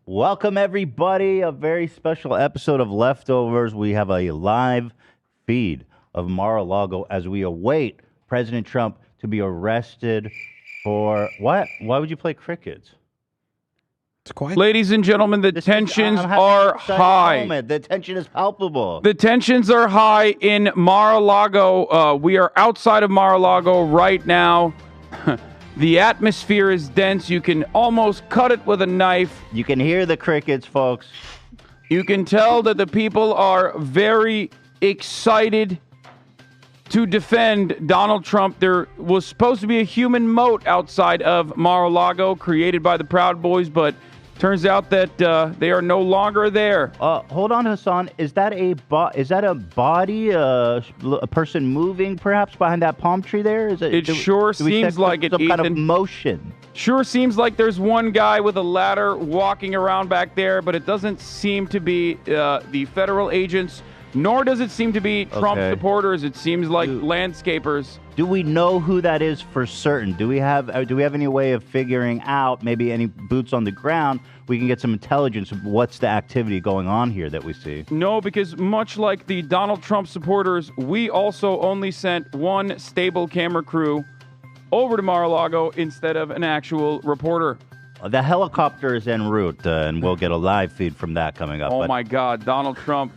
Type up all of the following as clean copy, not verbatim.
Welcome, everybody. A very special episode of Leftovers. We have a live feed of Mar-a-Lago as we await President Trump to be arrested for what? Why would you play crickets? It's quiet. Ladies and gentlemen, the tensions are high. Moment. The tension is palpable. The tensions are high in Mar-a-Lago. We are outside of Mar-a-Lago right now. The atmosphere is dense. You can almost cut it with a knife. You can hear the crickets, folks. You can tell that the people are very excited to defend Donald Trump. There was supposed to be a human moat outside of Mar-a-Lago created by the Proud Boys, but turns out that they are no longer there. Hold on, Hasan. Is that a body, a person moving perhaps behind that palm tree there? It sure seems like it, some Ethan. kind of motion. Sure seems like there's one guy with a ladder walking around back there, but it doesn't seem to be the federal agents, nor does it seem to be Trump supporters. It seems like landscapers. Do we know who that is for certain? Do we have any way of figuring out, maybe any boots on the ground, we can get some intelligence of what's the activity going on here that we see? No, because much like the Donald Trump supporters, we also only sent one stable camera crew over to Mar-a-Lago instead of an actual reporter. The helicopter is en route, and we'll get a live feed from that coming up. Oh, my God. Donald Trump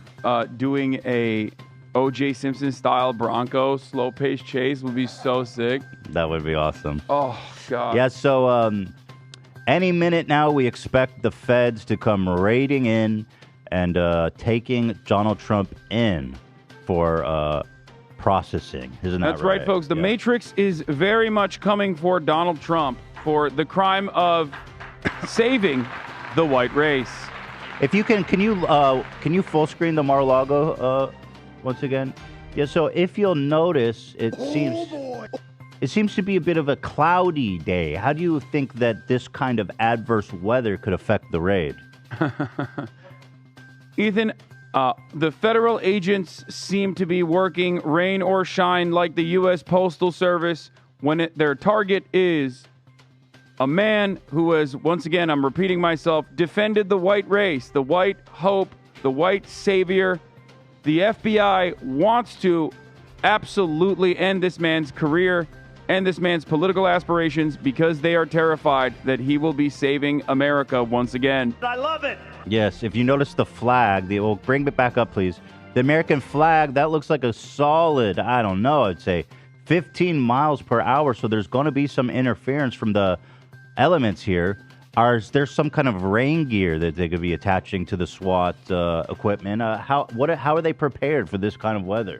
doing a O.J. Simpson-style Bronco slow-paced chase would be so sick. That would be awesome. Oh, God. Yeah, so any minute now we expect the feds to come raiding in and taking Donald Trump in for processing. Isn't that right? That's right, folks. The Matrix is very much coming for Donald Trump for the crime of saving the white race. If you can you full screen the Mar-a-Lago once again? Yeah. So if you'll notice, it seems to be a bit of a cloudy day. How do you think that this kind of adverse weather could affect the raid? Ethan, the federal agents seem to be working rain or shine like the U.S. Postal Service when their target is a man who has, once again, I'm repeating myself, defended the white race, the white hope, the white savior. The FBI wants to absolutely end this man's career and this man's political aspirations because they are terrified that he will be saving America once again. I love it. Yes, if you notice the flag, bring it back up, please. The American flag, that looks like a solid, I don't know, I'd say 15 miles per hour. So there's going to be some interference from the elements here. Is there some kind of rain gear that they could be attaching to the SWAT equipment? How are they prepared for this kind of weather?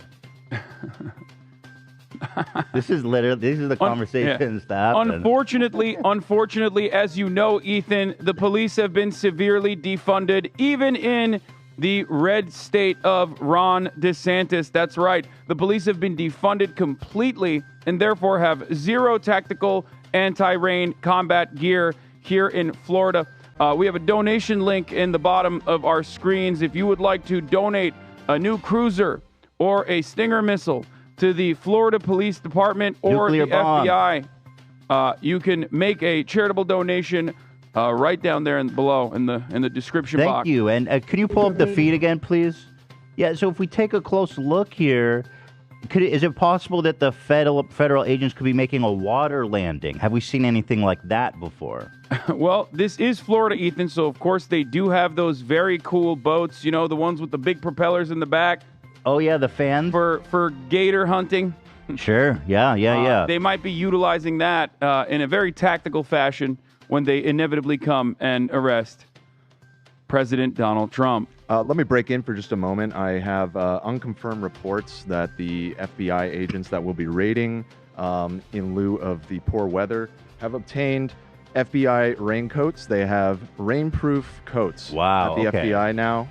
These are the conversations that happen. Unfortunately, as you know, Ethan, the police have been severely defunded, even in the red state of Ron DeSantis. That's right. The police have been defunded completely and therefore have zero tactical anti-rain combat gear here in Florida. We have a donation link in the bottom of our screens. If you would like to donate a new cruiser or a Stinger missile to the Florida Police Department or the FBI, you can make a charitable donation right down there below in the description box. Thank you. And can you pull up the feed again, please? Yeah, so if we take a close look here, is it possible that the federal agents could be making a water landing? Have we seen anything like that before? Well, this is Florida, Ethan, so of course they do have those very cool boats, you know, the ones with the big propellers in the back. Oh, yeah, the fans? For gator hunting. Sure, yeah. They might be utilizing that in a very tactical fashion when they inevitably come and arrest President Donald Trump. Let me break in for just a moment. I have unconfirmed reports that the FBI agents that will be raiding in lieu of the poor weather have obtained FBI raincoats. They have rainproof coats at the FBI now.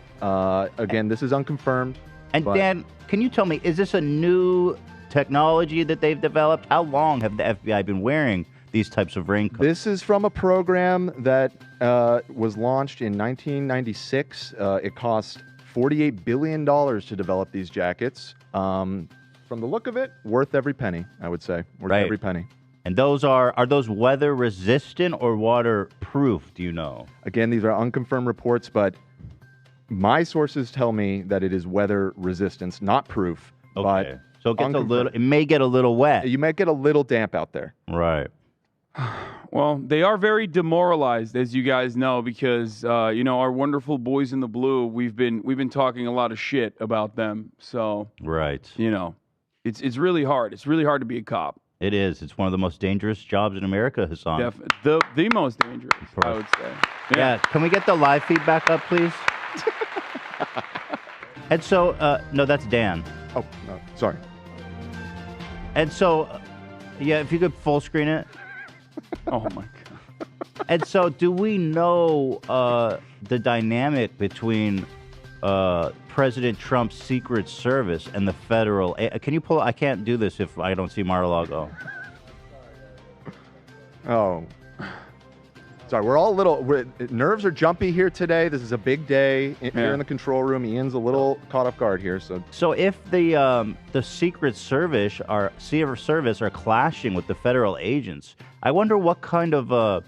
Again, this is unconfirmed. And Dan, can you tell me, is this a new technology that they've developed? How long have the FBI been wearing these types of raincoats? This is from a program that was launched in 1996. It cost $48 billion to develop these jackets. From the look of it, worth every penny, I would say. Worth Right. every penny. And those are those weather resistant or waterproof? Do you know? Again, these are unconfirmed reports, but my sources tell me that it is weather resistance, not proof. Okay. So it gets a unconfirmed. little. It may get a little wet. You might get a little damp out there. Right. Well, they are very demoralized, as you guys know, because our wonderful boys in the blue. We've been talking a lot of shit about them. So Right. it's really hard. It's really hard to be a cop. It is. It's one of the most dangerous jobs in America, Hasan. The most dangerous, I would say. Yeah. Can we get the live feedback up, please? And so, no, that's Dan. Oh, no, sorry. And so, yeah, if you could full screen it. Oh my god. And so, do we know the dynamic between President Trump's Secret Service and the federal? Can you pull? I can't do this if I don't see Mar-a-Lago. Oh. Sorry, we're all a little... nerves are jumpy here today. This is a big day here in the control room. Ian's a little caught off guard here. So if the Secret Service are clashing with the federal agents, I wonder what kind of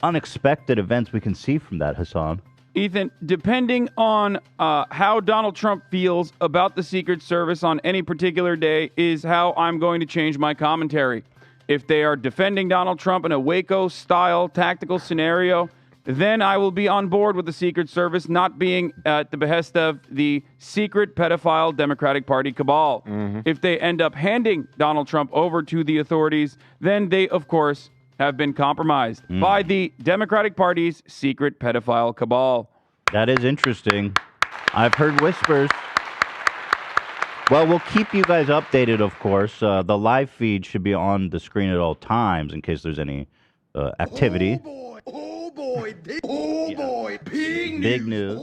unexpected events we can see from that, Hasan. Ethan, depending on how Donald Trump feels about the Secret Service on any particular day is how I'm going to change my commentary. If they are defending Donald Trump in a Waco-style tactical scenario, then I will be on board with the Secret Service not being at the behest of the secret pedophile Democratic Party cabal. If they end up handing Donald Trump over to the authorities, then they, of course, have been compromised by the Democratic Party's secret pedophile cabal. That is interesting. I've heard whispers. Well, we'll keep you guys updated, of course. The live feed should be on the screen at all times in case there's any activity. Oh boy, big Big news.